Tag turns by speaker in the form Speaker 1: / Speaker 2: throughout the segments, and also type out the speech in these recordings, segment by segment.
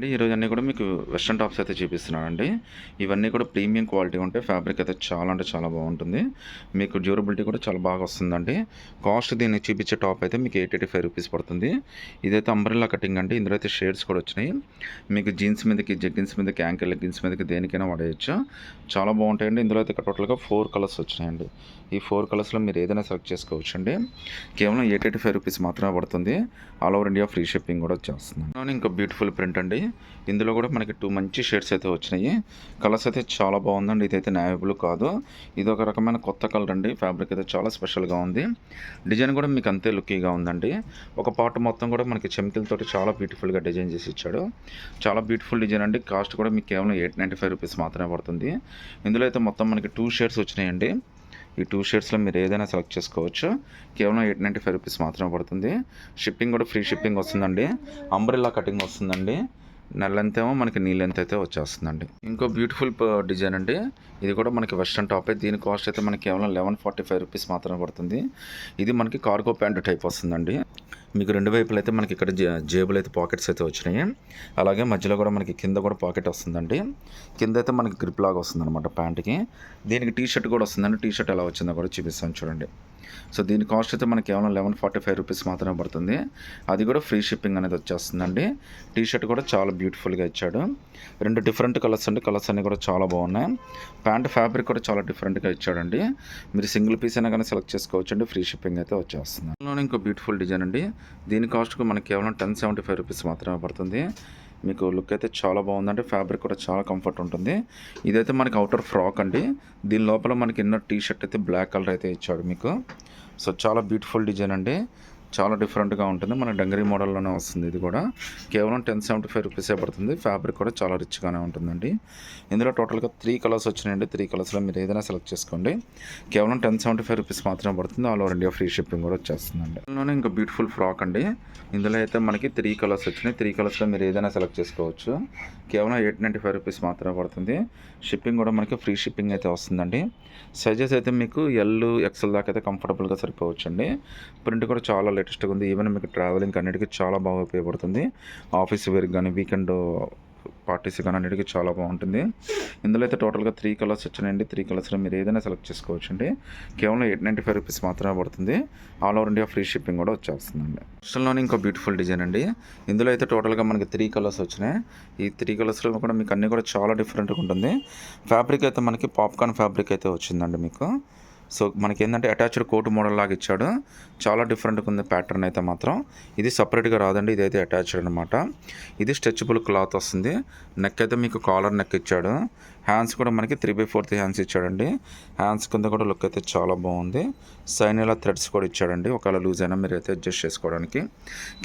Speaker 1: అండి ఈరోజు అన్నీ కూడా మీకు వెస్ట్రన్ టాప్స్ అయితే చూపిస్తున్నానండి. ఇవన్నీ కూడా ప్రీమియం క్వాలిటీ ఉంటాయి. ఫ్యాబ్రిక్ అయితే చాలా అంటే చాలా బాగుంటుంది. మీకు డ్యూరబిలిటీ కూడా చాలా బాగా వస్తుందండి. కాస్ట్ దీన్ని చూపించే టాప్ అయితే మీకు 885 రూపీస్ పడుతుంది. ఇదైతే అంబ్రెల్లా కటింగ్ అండి. ఇందులో అయితే షేడ్స్ కూడా వచ్చినాయి. మీకు జీన్స్ మీదకి, జగ్గిన్స్ మీదకి, యాంకిల్ లెగ్గిన్స్ మీదకి దేనికైనా వాడేయచ్చు. చాలా బాగుంటాయండి. ఇందులో అయితే టోటల్గా 4 కలర్స్ వచ్చినాయండి. ఈ 4 కలర్స్లో మీరు ఏదైనా సెలెక్ట్ చేసుకోవచ్చు అండి. కేవలం 885 రూపీస్ మాత్రమే పడుతుంది. All over India free shipping కూడా వచ్చేస్తుంది. ఇంకా బ్యూటిఫుల్ ప్రింట్ అండి. ఇందులో కూడా మనకి 2 మంచి షేడ్స్ అయితే వచ్చినాయి. కలర్స్ అయితే చాలా బాగుందండి. ఇదైతే నేవీ బ్లూ కాదు, ఇది ఒక రకమైన కొత్త కలర్ అండి. ఫ్యాబ్రిక్ అయితే చాలా స్పెషల్గా ఉంది. డిజైన్ కూడా మీకు అంతే లుక్కీగా ఉందండి. ఒక పార్ట్ మొత్తం కూడా మనకి చెమికలతోటి చాలా బ్యూటిఫుల్గా డిజైన్ చేసి ఇచ్చాడు. చాలా బ్యూటిఫుల్ డిజైన్ అండి. కాస్ట్ కూడా మీకు కేవలం 895 రూపీస్ మాత్రమే పడుతుంది. ఇందులో అయితే మొత్తం మనకి 2 షేడ్స్ వచ్చినాయండి. ఈ 2 షేడ్స్లో మీరు ఏదైనా సెలెక్ట్ చేసుకోవచ్చు. కేవలం 895 రూపీస్ మాత్రమే పడుతుంది. షిప్పింగ్ కూడా ఫ్రీ షిప్పింగ్ వస్తుందండి. అంబ్రెల్లా కటింగ్ వస్తుందండి. లెంత్ ఏమో మనకి నీ లెంత్ అయితే వచ్చేస్తుందండి. ఇంకో బ్యూటిఫుల్ డిజైన్ అండి. ఇది కూడా మనకి వెస్ట్రన్ టాపే. దీని కాస్ట్ అయితే మనకి కేవలం 1145 రూపీస్ మాత్రమే పడుతుంది. ఇది మనకి కార్గో ప్యాంట్ టైప్ వస్తుందండి. మీకు రెండు వైపులు అయితే మనకి ఇక్కడ జేబులు అయితే పాకెట్స్ అయితే వచ్చినాయి. అలాగే మధ్యలో కూడా మనకి కింద కూడా పాకెట్ వస్తుందండి. కింద అయితే మనకి గ్రిప్ లాగా వస్తుంది అనమాట ప్యాంట్కి. దీనికి టీ షర్ట్ కూడా వస్తుందండి. టీ షర్ట్ ఎలా వచ్చిందో కూడా చూపిస్తాను చూడండి. సో దీని కాస్ట్ అయితే మనకి కేవలం 1145 రూపీస్ మాత్రమే పడుతుంది. అది కూడా ఫ్రీ షిప్పింగ్ అనేది వచ్చేస్తుందండి. టీ షర్ట్ కూడా చాలా బ్యూటిఫుల్గా ఇచ్చాడు. 2 డిఫరెంట్ కలర్స్ అండి. కలర్స్ అన్నీ కూడా చాలా బాగున్నాయి. ప్యాంట్ ఫ్యాబ్రిక్ కూడా చాలా డిఫరెంట్గా ఇచ్చాడండి. మీరు సింగిల్ పీస్ అయినా కానీ సెలెక్ట్ చేసుకోవచ్చు అండి. ఫ్రీ షిప్పింగ్ అయితే వచ్చేస్తుంది. అందులోనే ఇంకో బ్యూటిఫుల్ డిజైన్ అండి. దీని కాస్ట్ మనకి కేవలం 1075 రూపీస్ మాత్రమే పడుతుంది. మీకు లుక్ అయితే చాలా బాగుందండి. ఫ్యాబ్రిక్ కూడా చాలా కంఫర్ట్ ఉంటుంది. ఇదైతే మనకి అవుటర్ ఫ్రాక్ అండి. దీని లోపల మనకి ఇన్నర్ టీ షర్ట్ అయితే బ్లాక్ కలర్ అయితే ఇచ్చాడు మీకు. సో చాలా బ్యూటిఫుల్ డిజైన్ అండి. చాలా డిఫరెంట్గా ఉంటుంది. మన డంగరీ మోడల్లోనే వస్తుంది. ఇది కూడా కేవలం 1075 రూపీసే పడుతుంది. ఫ్యాబ్రిక్ కూడా చాలా రిచ్గానే ఉంటుందండి. ఇందులో టోటల్గా 3 కలర్స్ వచ్చినాయండి. 3 కలర్స్లో మీరు ఏదైనా సెలెక్ట్ చేసుకోండి. కేవలం 1075 రూపీస్ మాత్రమే పడుతుంది. All over India free shipping కూడా వచ్చేస్తుందండి. ఇందులోనే ఇంకా బ్యూటిఫుల్ ఫ్రాక్ అండి. ఇందులో అయితే మనకి 3 కలర్స్ వచ్చినాయి. 3 కలర్స్లో మీరు ఏదైనా సెలెక్ట్ చేసుకోవచ్చు. కేవలం 895 రూపీస్ మాత్రమే పడుతుంది. షిప్పింగ్ కూడా మనకి ఫ్రీ షిప్పింగ్ అయితే వస్తుందండి. సైజెస్ అయితే మీకు ఎల్, ఎక్సెల్ దాకా అయితే కంఫర్టబుల్గా సరిపోవచ్చు అండి. ప్రింట్ కూడా చాలా లేటెస్ట్గా ఉంది. ఈవెన్ మీకు ట్రావెలింగ్ అన్నిటికీ చాలా బాగా ఉపయోగపడుతుంది. ఆఫీస్ వేర్కి కానీ, వీకెండ్ పార్టీస్ కానీ అన్నిటికీ చాలా బాగుంటుంది. ఇందులో అయితే టోటల్గా 3 కలర్స్ వచ్చినాయండి. 3 కలర్స్లో మీరు ఏదైనా సెలెక్ట్ చేసుకోవచ్చు అండి. కేవలం 895 రూపీస్ మాత్రమే పడుతుంది. All over India free shipping కూడా వచ్చేస్తుందండి. ఆప్షన్లోనే ఇంకో బ్యూటిఫుల్ డిజైన్ అండి. ఇందులో అయితే టోటల్గా మనకి 3 కలర్స్ వచ్చినాయి. ఈ 3 కలర్స్లో కూడా మీకు అన్నీ కూడా చాలా డిఫరెంట్గా ఉంటుంది. ఫ్యాబ్రిక్ అయితే మనకి పాప్కార్న్ ఫ్యాబ్రిక్ అయితే వచ్చిందండి మీకు. సో మనకి ఏంటంటే అటాచ్డ్ కోట్ మోడల్ లాగా ఇచ్చాడు. చాలా డిఫరెంట్గా ఉంది ప్యాటర్న్ అయితే మాత్రం. ఇది సపరేట్గా రాదండి. ఇదైతే అటాచ్డ్ అనమాట. ఇది స్ట్రెచబుల్ క్లాత్ వస్తుంది. నెక్ అయితే మీకు కాలర్ నెక్ ఇచ్చాడు. హ్యాండ్స్ కూడా మనకి 3/4 హ్యాండ్స్ ఇచ్చాడండి. హ్యాండ్స్ కింద కూడా లుక్ అయితే చాలా బాగుంది. సైన్ ఇలా థ్రెడ్స్ కూడా ఇచ్చాడండి. ఒకవేళ లూజ్ అయినా మీరు అయితే అడ్జస్ట్ చేసుకోవడానికి.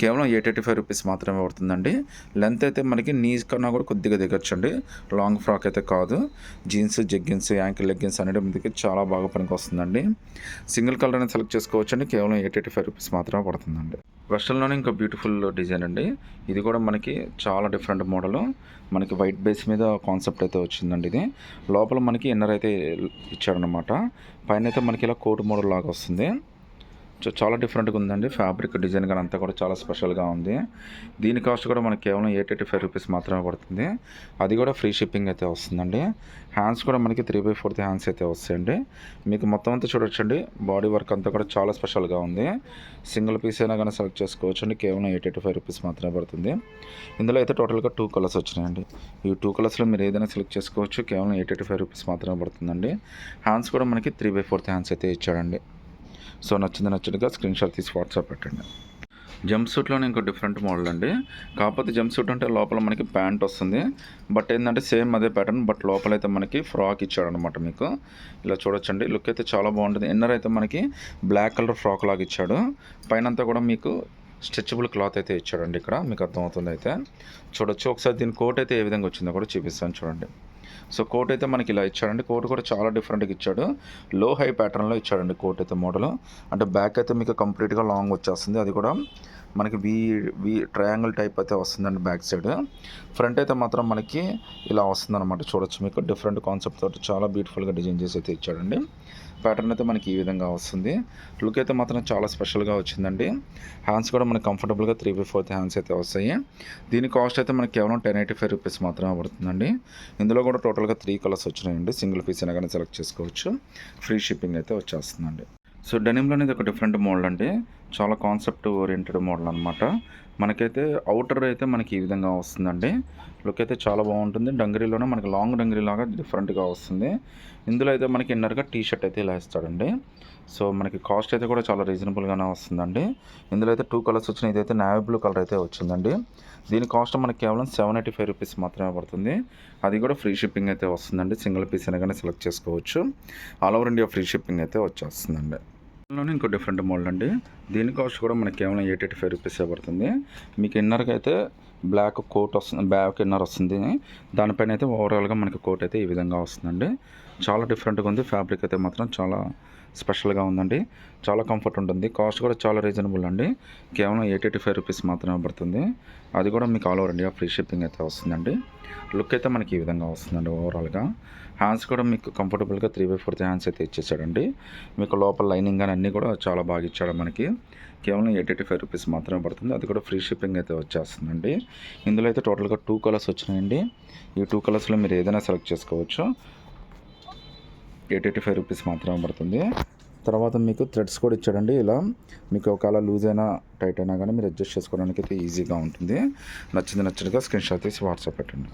Speaker 1: కేవలం 885 రూపీస్ మాత్రమే పడుతుందండి. లెంత్ అయితే మనకి నీస్ కన్నా కూడా కొద్దిగా దిగొచ్చండి. లాంగ్ ఫ్రాక్ అయితే కాదు. జీన్స్, జగ్గిన్స్, యాంకిల్ లెగ్గిన్స్ అనేది మీదకి చాలా బాగా పనికి వస్తుందండి. సింగిల్ కలర్ అనేది సెలెక్ట్ చేసుకోవచ్చండి. కేవలం 885 రూపీస్ మాత్రమే పడుతుందండి. వెస్ట్రన్లోనే ఇంకా బ్యూటిఫుల్ డిజైన్ అండి. ఇది కూడా మనకి చాలా డిఫరెంట్ మోడల్. మనకి వైట్ బేస్ మీద కాన్సెప్ట్ అయితే వచ్చిందండి. ఇది లోపల మనకి ఇన్నర్ అయితే ఇచ్చాడనమాట. పైన అయితే మనకి ఇలా కోట్ మోడల్ లాగా వస్తుంది. చాలా డిఫరెంట్గా ఉందండి. ఫ్యాబ్రిక్ డిజైన్ కానీ అంతా కూడా చాలా స్పెషల్గా ఉంది. దీని కాస్ట్ కూడా మనకి కేవలం 885 రూపీస్ మాత్రమే పడుతుంది. అది కూడా ఫ్రీ షిప్పింగ్ అయితే వస్తుందండి. హ్యాండ్స్ కూడా మనకి 3/4 హ్యాండ్స్ అయితే వస్తాయండి. మీకు మొత్తం అంతా చూడొచ్చండి. బాడీ వర్క్ అంతా కూడా చాలా స్పెషల్గా ఉంది. సింగిల్ పీస్ అయినా కానీ సెలెక్ట్ చేసుకోవచ్చు అండి. కేవలం 885 రూపీస్ మాత్రమే పడుతుంది. ఇందులో అయితే టోటల్గా 2 కలర్స్ వచ్చినాయండి. ఈ 2 కలర్స్లో మీరు ఏదైనా సెలెక్ట్ చేసుకోవచ్చు. కేవలం 885 రూపీస్ మాత్రమే పడుతుందండి. హ్యాండ్స్ కూడా మనకి 3/4 హ్యాండ్స్ అయితే ఇచ్చాడండి. సో నచ్చినట్టుగా స్క్రీన్ షాట్ తీసి వాట్సాప్ పెట్టండి. జంప్ సూట్లోనే ఇంకో డిఫరెంట్ మోడల్ అండి. కాకపోతే జంప్ సూట్ అంటే లోపల మనకి ప్యాంట్ వస్తుంది. బట్ ఏంటంటే సేమ్ అదే ప్యాటర్న్. బట్ లోపలైతే మనకి ఫ్రాక్ ఇచ్చాడనమాట. మీకు ఇలా చూడొచ్చండి. లుక్ అయితే చాలా బాగుంటుంది. ఇన్నర్ అయితే మనకి బ్లాక్ కలర్ ఫ్రాక్ లాగా ఇచ్చాడు. పైన అంతా కూడా మీకు స్ట్రెచబుల్ క్లాత్ అయితే ఇచ్చాడండి. ఇక్కడ మీకు అర్థమవుతుంది. అయితే చూడొచ్చు. ఒకసారి దీని కోట్ అయితే ఏ విధంగా వచ్చిందో కూడా చూపిస్తాను చూడండి. సో కోట్ అయితే మనకి ఇలా ఇచ్చాడండి. కోట్ కూడా చాలా డిఫరెంట్గా ఇచ్చాడు. లో హై ప్యాటర్న్లో ఇచ్చాడండి కోట్ అయితే మోడల్. అంటే బ్యాక్ అయితే మీకు కంప్లీట్గా లాంగ్ వచ్చేస్తుంది. అది కూడా మనకి వి ట్రయాంగిల్ టైప్ అయితే వస్తుందండి బ్యాక్ సైడ్. ఫ్రంట్ అయితే మాత్రం మనకి ఇలా వస్తుందన్నమాట. చూడొచ్చు. మీకు డిఫరెంట్ కాన్సెప్ట్ తోటి చాలా బ్యూటిఫుల్గా డిజైన్ చేసి అయితే ఇచ్చాడండి. ప్యాటర్న్ అయితే మనకి ఈ విధంగా వస్తుంది. లుక్ అయితే మాత్రం చాలా స్పెషల్‌గా వచ్చిందండి. హ్యాండ్స్ కూడా మనకి కంఫర్టబుల్‌గా 3/4 హ్యాండ్స్ అయితే వస్తాయి. దీని కాస్ట్ అయితే మనకి కేవలం రూ. 1085 మాత్రమే పడుతుందండి. ఇందులో కూడా టోటల్‌గా 3 కలర్స్ వచ్చినాయండి. సింగిల్ పీస్ అయినా గానీ సెలెక్ట్ చేసుకోవచ్చు. ఫ్రీ షిప్పింగ్ అయితే వచ్చేస్తుందండి. సో డెనిమ్‌లో అనేది ఒక డిఫరెంట్ మోడల్ అండి. చాలా కాన్సెప్ట్ ఓరియెంటెడ్ మోడల్ అనమాట. మనకైతే ఔటర్ అయితే మనకి ఈ విధంగా వస్తుందండి. లుక్ అయితే చాలా బాగుంటుంది. డంగరీలోనే మనకి లాంగ్ డంగరీ లాగా డిఫరెంట్‌గా వస్తుంది. ఇందులో అయితే మనకి ఇన్నర్‌గా టీ షర్ట్ అయితే ఇలా ఇస్తాడండి. సో మనకి కాస్ట్ అయితే కూడా చాలా రీజనబుల్‌గానే వస్తుందండి. ఇందులో అయితే 2 కలర్స్ వచ్చినాయి. ఇదైతే నేవీ బ్లూ కలర్ అయితే వచ్చిందండి. దీని కాస్ట్ మనకి కేవలం రూ. 785 మాత్రమే పడుతుంది. అది కూడా ఫ్రీ షిప్పింగ్ అయితే వస్తుందండి. సింగిల్ పీస్ అయినా కానీ సెలెక్ట్ చేసుకోవచ్చు. All over India free shipping అయితే వచ్చేస్తుందండి. ఇందులోనే ఇంకో డిఫరెంట్ మోడల్ అండి. దీని కాస్ట్ కూడా మనకి కేవలం రూ. 885 పడుతుంది. మీకు ఇన్నర్‌గా అయితే బ్లాక్ కోట్ వస్తుంది. బ్యాక్ ఇన్నర్ వస్తుంది. దానిపైన అయితే ఓవరాల్‌గా మనకి కోట్ అయితే ఈ విధంగా వస్తుందండి. చాలా డిఫరెంట్‌గా ఉంది. ఫ్యాబ్రిక్ అయితే మాత్రం చాలా స్పెషల్‌గా ఉందండి. చాలా కంఫర్ట్ ఉంటుంది. కాస్ట్ కూడా చాలా రీజనబుల్ అండి. కేవలం రూ. 885 మాత్రమే పడుతుంది. అది కూడా మీకు all over India free shipping అయితే వస్తుందండి. లుక్ అయితే మనకి ఈ విధంగా వస్తుందండి ఓవరాల్‌గా. హ్యాండ్స్ కూడా మీకు కంఫర్టబుల్‌గా 3/4 హ్యాండ్స్ అయితే ఇచ్చేసాడండి. మీకు లోపల లైనింగ్ గాని అన్నీ కూడా చాలా బాగా ఇచ్చాడు మనకి. కేవలం రూ. 885 మాత్రమే పడుతుంది. అది కూడా ఫ్రీ షిప్పింగ్ అయితే వచ్చేస్తుందండి. ఇందులో అయితే టోటల్‌గా 2 కలర్స్ వచ్చినాయండి. ఈ 2 కలర్స్‌లో మీరు ఏదైనా సెలెక్ట్ చేసుకోవచ్చు. రూ. 885 మాత్రమే పడుతుంది. తర్వాత మీకు థ్రెడ్స్ కూడా ఇచ్చాడండి. ఇలా మీకు ఒకవేళ లూజ్ అయినా టైట్ అయినా కానీ మీరు అడ్జస్ట్ చేసుకోవడానికి అయితే ఈజీగా ఉంటుంది. నచ్చినట్టుగా స్క్రీన్ షాట్ తీసి వాట్సాప్ పెట్టండి.